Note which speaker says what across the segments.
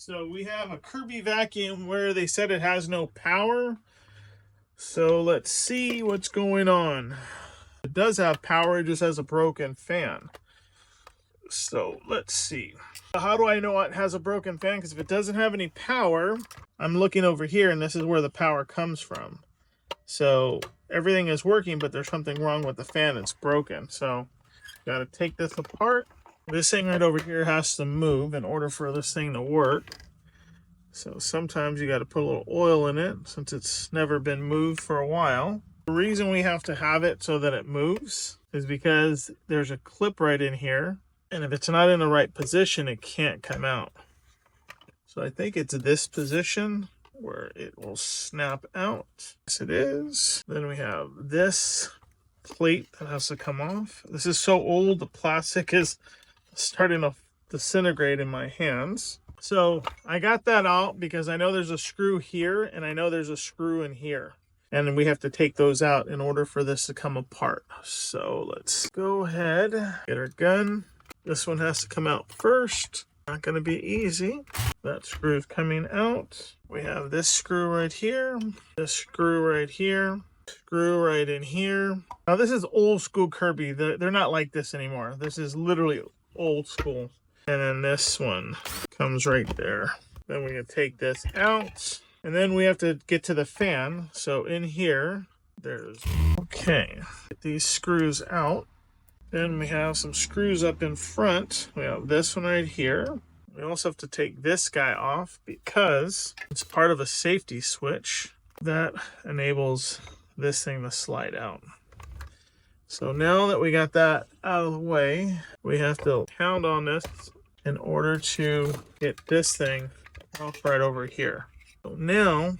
Speaker 1: So we have a Kirby vacuum where they said it has no power. So let's see what's going on. It does have power, it just has a broken fan. So let's see. How do I know it has a broken fan? Because if it doesn't have any power, I'm looking over here and this is where the power comes from. So everything is working, but there's something wrong with the fan. It's broken. So got to take this apart. This thing right over here has to move in order for this thing to work. So sometimes you got to put a little oil in it since it's never been moved for a while. The reason we have to have it so that it moves is because there's a clip right in here. And if it's not in the right position, it can't come out. So I think it's this position where it will snap out. Yes, it is. Then we have this plate that has to come off. This is so old, the plastic is starting to disintegrate in my hands. So I got that out because I know there's a screw here and I know there's a screw in here. And we have to take those out in order for this to come apart. So let's go ahead, get our gun. This one has to come out first. Not going to be easy. That screw is coming out. We have this screw right here, this screw right here, screw right in here. Now this is old school Kirby. They're not like this anymore. This is literally old school. And then this one comes right there. Then we can take this out. And then we have to get to the fan. So in here, okay. Get these screws out. Then we have some screws up in front. We have this one right here. We also have to take this guy off because it's part of a safety switch that enables this thing to slide out. So now that we got that out of the way, we have to pound on this in order to get this thing off right over here. So now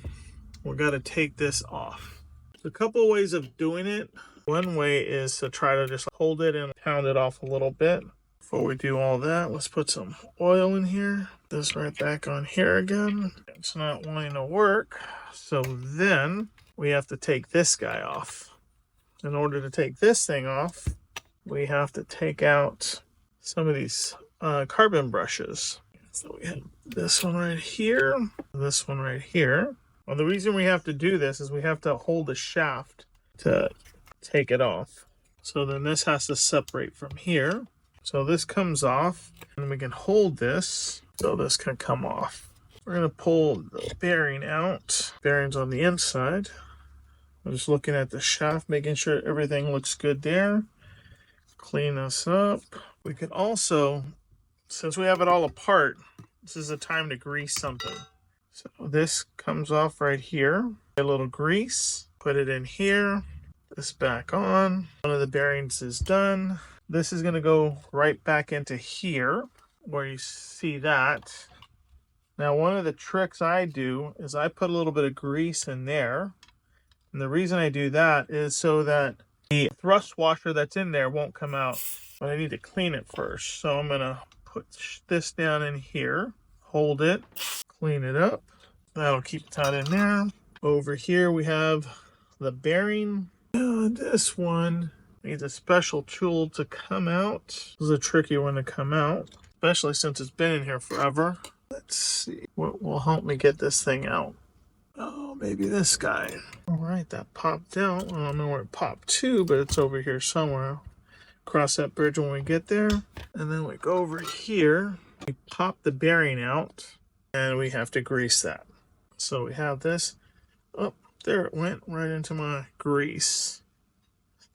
Speaker 1: we're going to take this off. There's a couple of ways of doing it. One way is to try to just hold it and pound it off a little bit. Before we do all that, let's put some oil in here. This right back on here again. It's not wanting to work. So then we have to take this guy off. In order to take this thing off, we have to take out some of these carbon brushes. So we have this one right here, this one right here. Well, the reason we have to do this is we have to hold the shaft to take it off. So then this has to separate from here. So this comes off and we can hold this so this can come off. We're going to pull the bearing out. Bearing's on the inside. I'm just looking at the shaft, making sure everything looks good there. Clean this up. We can also, since we have it all apart, this is the time to grease something. So this comes off right here. A little grease, put it in here. This back on. One of the bearings is done. This is going to go right back into here where you see that. Now one of the tricks I do is I put a little bit of grease in there. And the reason I do that is so that the thrust washer that's in there won't come out. But I need to clean it first. So I'm going to put this down in here. Hold it. Clean it up. That'll keep that in there. Over here we have the bearing. This one needs a special tool to come out. This is a tricky one to come out, especially since it's been in here forever. Let's see what will help me get this thing out. Oh, maybe this guy. All right, that popped out. I don't know where it popped to, but it's over here somewhere. Cross that bridge when we get there. And then we go over here. We pop the bearing out, and we have to grease that. So we have this. Oh, there it went right into my grease.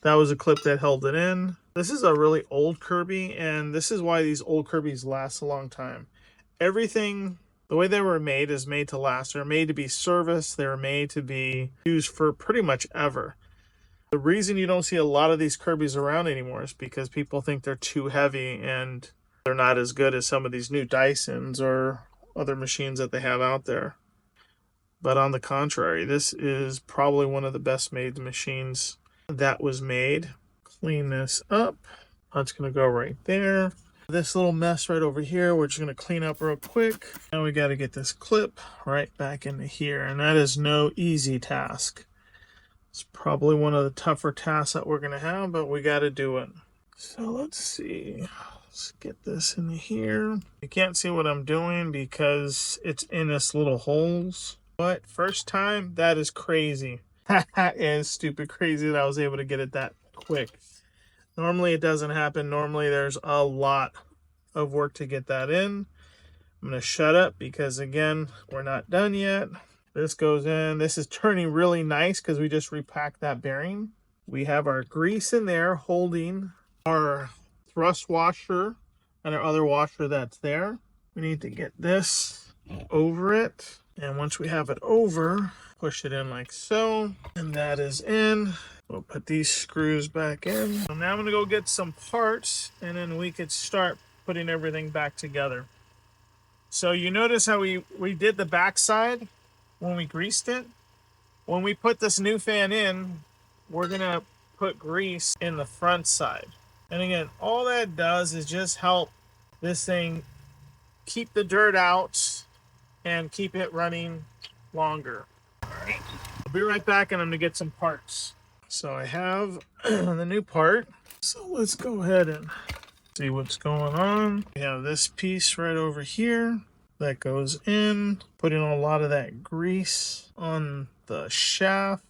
Speaker 1: That was a clip that held it in. This is a really old Kirby, and this is why these old Kirbys last a long time. Everything, the way they were made, is made to last. They're made to be serviced. They're made to be used for pretty much ever. The reason you don't see a lot of these Kirbys around anymore is because people think they're too heavy and they're not as good as some of these new Dysons or other machines that they have out there. But on the contrary, this is probably one of the best made machines that was made. Clean this up. That's going to go right there. This little mess right over here, we're just going to clean up real quick. Now we got to get this clip right back into here. And that is no easy task. It's probably one of the tougher tasks that we're going to have, but we got to do it. So let's see. Let's get this in here. You can't see what I'm doing because it's in this little holes. But first time, that is crazy. That is stupid crazy that I was able to get it that quick. Normally it doesn't happen. Normally there's a lot of work to get that in. I'm going to shut up because, again, we're not done yet. This goes in. This is turning really nice because we just repacked that bearing. We have our grease in there holding our thrust washer and our other washer that's there. We need to get this over it. And once we have it over, push it in like so. And that is in. We'll put these screws back in. So now I'm going to go get some parts and then we could start putting everything back together. So you notice how we did the backside when we greased it? When we put this new fan in, we're going to put grease in the front side. And again, all that does is just help this thing keep the dirt out and keep it running longer. All right. I'll be right back and I'm going to get some parts. So I have the new part. So let's go ahead and see what's going on. We have this piece right over here that goes in, putting a lot of that grease on the shaft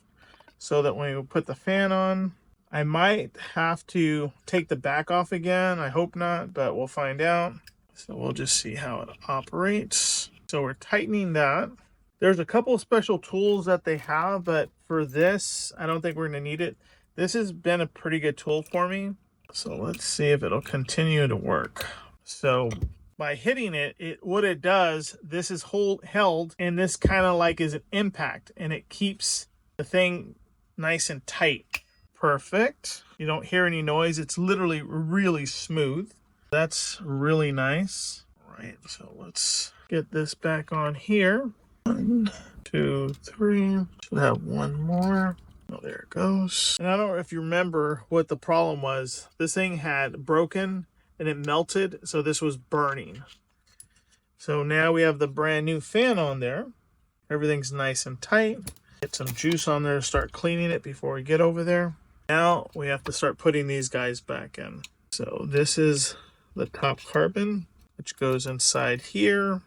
Speaker 1: so that when we put the fan on, I might have to take the back off again. I hope not, but we'll find out. So we'll just see how it operates. So we're tightening that. There's a couple of special tools that they have, but for this, I don't think we're gonna need it. This has been a pretty good tool for me. So let's see if it'll continue to work. So by hitting it, what it does, this is held, and this kind of like is an impact, and it keeps the thing nice and tight. Perfect. You don't hear any noise. It's literally really smooth. That's really nice. All right, so let's get this back on here. 1, 2, 3. Should have one more. Oh, there it goes. And I don't know if you remember what the problem was. This thing had broken and it melted, so this was burning. So now we have the brand new fan on there. Everything's nice and tight. Get some juice on there to start cleaning it before we get over there. Now we have to start putting these guys back in. So this is the top carbon, which goes inside here.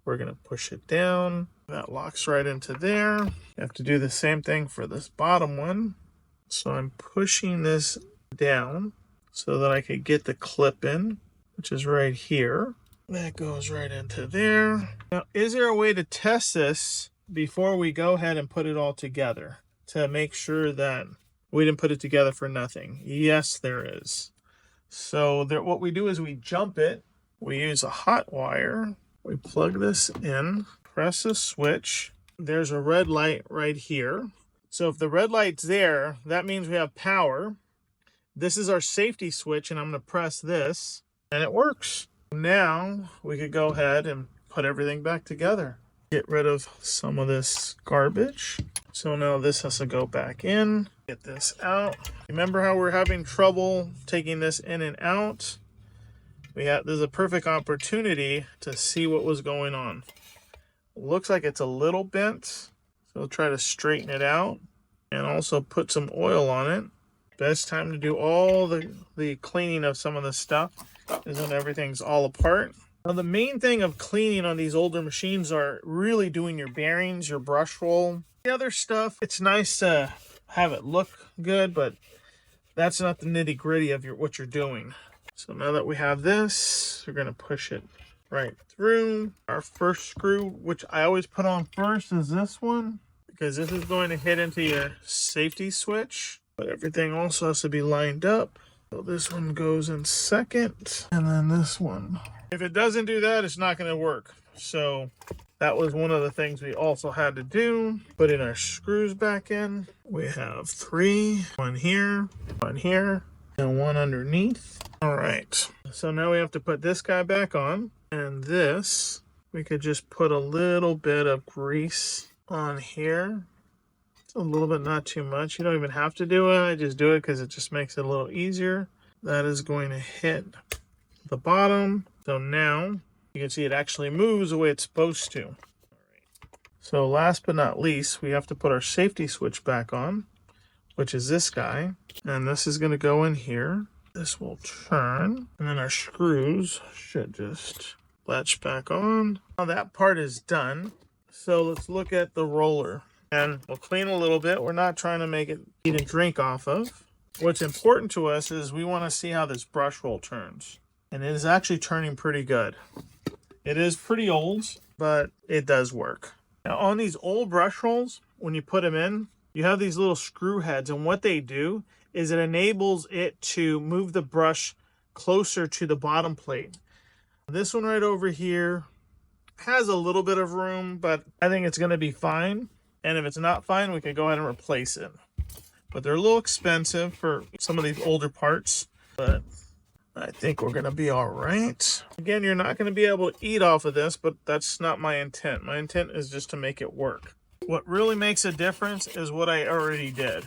Speaker 1: We're gonna push it down. That locks right into there. You have to do the same thing for this bottom one. So I'm pushing this down so that I could get the clip in, which is right here. That goes right into there. Now, is there a way to test this before we go ahead and put it all together to make sure that we didn't put it together for nothing? Yes, there is. So what we do is we jump it. We use a hot wire. We plug this in, press the switch. There's a red light right here. So if the red light's there, that means we have power. This is our safety switch, and I'm going to press this, and it works. Now we could go ahead and put everything back together. Get rid of some of this garbage. So now this has to go back in. Get this out. Remember how we're having trouble taking this in and out? There's a perfect opportunity to see what was going on. Looks like it's a little bent, so we'll try to straighten it out and also put some oil on it. Best time to do all the cleaning of some of the stuff is when everything's all apart. Now the main thing of cleaning on these older machines are really doing your bearings, your brush roll. The other stuff, it's nice to have it look good, but that's not the nitty gritty of what you're doing. So now that we have this, we're going to push it right through. Our first screw, which I always put on first, is this one, because this is going to hit into your safety switch. But everything also has to be lined up. So this one goes in second, and then this one. If it doesn't do that, it's not going to work. So that was one of the things we also had to do. Putting our screws back in. We have 3, one here, and one underneath. All right, so now we have to put this guy back on, and this, we could just put a little bit of grease on here. It's a little bit, not too much. You don't even have to do it. I just do it because it just makes it a little easier. That is going to hit the bottom. So now you can see it actually moves the way it's supposed to. All right. So last but not least, we have to put our safety switch back on, which is this guy. And this is going to go in here. This will turn, and then our screws should just latch back on. Now that part is done. So let's look at the roller. And we'll clean a little bit. We're not trying to make it eat and drink off of. What's important to us is we want to see how this brush roll turns. And it is actually turning pretty good. It is pretty old, but it does work. Now on these old brush rolls, when you put them in, you have these little screw heads, and what they do is it enables it to move the brush closer to the bottom plate. This one right over here has a little bit of room, but I think it's going to be fine. And if it's not fine, we can go ahead and replace it. But they're a little expensive for some of these older parts, but I think we're going to be all right. Again, you're not going to be able to eat off of this, but that's not my intent. My intent is just to make it work. What really makes a difference is what I already did.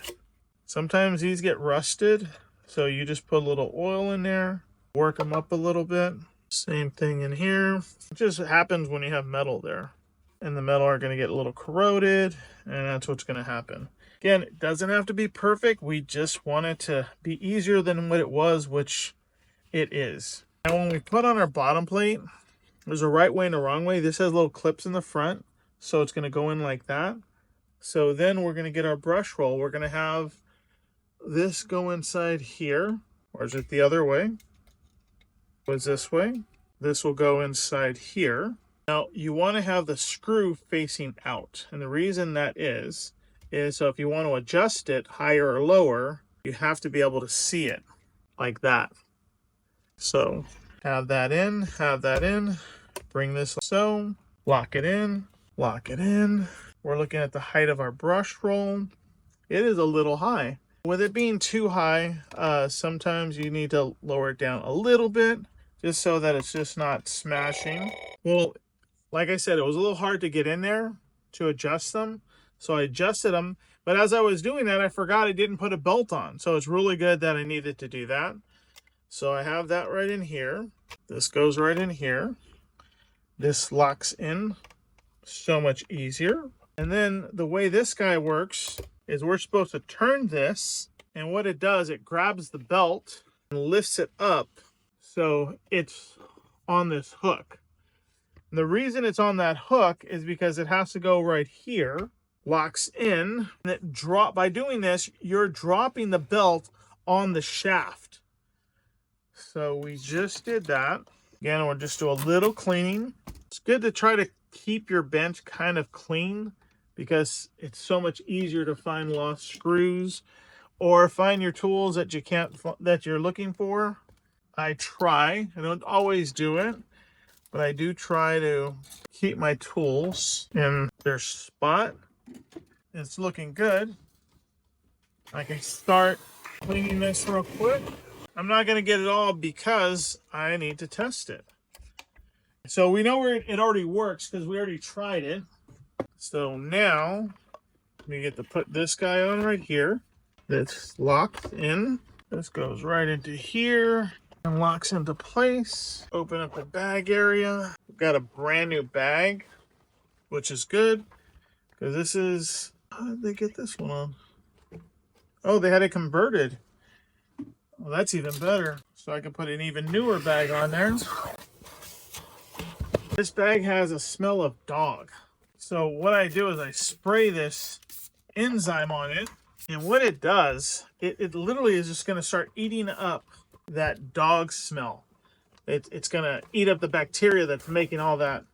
Speaker 1: Sometimes these get rusted, so you just put a little oil in there, work them up a little bit. Same thing in here. It just happens when you have metal there. And the metal are going to get a little corroded, and that's what's going to happen. Again, it doesn't have to be perfect. We just want it to be easier than what it was, which it is. Now when we put on our bottom plate, there's a right way and a wrong way. This has little clips in the front, so it's going to go in like that. So then we're going to get our brush roll. We're going to have this go inside here. Or is it the other way? Was this way? This will go inside here. Now you want to have the screw facing out, and the reason that is so if you want to adjust it higher or lower, you have to be able to see it like that. So have that in, bring this so, lock it in. We're looking at the height of our brush roll. It is a little high. With it being too high, sometimes you need to lower it down a little bit just so that it's just not smashing. Well, like I said, it was a little hard to get in there to adjust them. So I adjusted them. But as I was doing that, I forgot I didn't put a belt on. So it's really good that I needed to do that. So I have that right in here. This goes right in here. This locks in so much easier. And then the way this guy works is we're supposed to turn this. And what it does, it grabs the belt and lifts it up. So it's on this hook. The reason it's on that hook is because it has to go right here, locks in, and it by doing this, you're dropping the belt on the shaft. So we just did that. Again, we'll just do a little cleaning. It's good to try to keep your bench kind of clean because it's so much easier to find lost screws or find your tools that you're looking for. I try. I don't always do it, but I do try to keep my tools in their spot. It's looking good. I can start cleaning this real quick. I'm not going to get it all because I need to test it. So we know it already works because we already tried it. So now we get to put this guy on right here. That's locked in. This goes right into here and locks into place. Open up the bag area. We've got a brand new bag, which is good because this is, how did they get this one on? Oh, they had it converted. Well, that's even better. So I can put an even newer bag on there. This bag has a smell of dog. So what I do is I spray this enzyme on it. And what it does, it literally is just going to start eating up that dog smell. It's going to eat up the bacteria that's making all that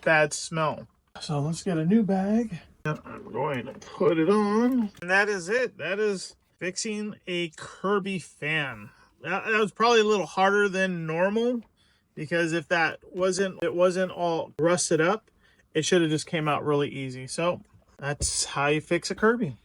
Speaker 1: bad smell. So let's get a new bag. And I'm going to put it on. And that is it. That is fixing a Kirby fan. That was probably a little harder than normal because if it wasn't all rusted up, it should have just came out really easy. So that's how you fix a Kirby.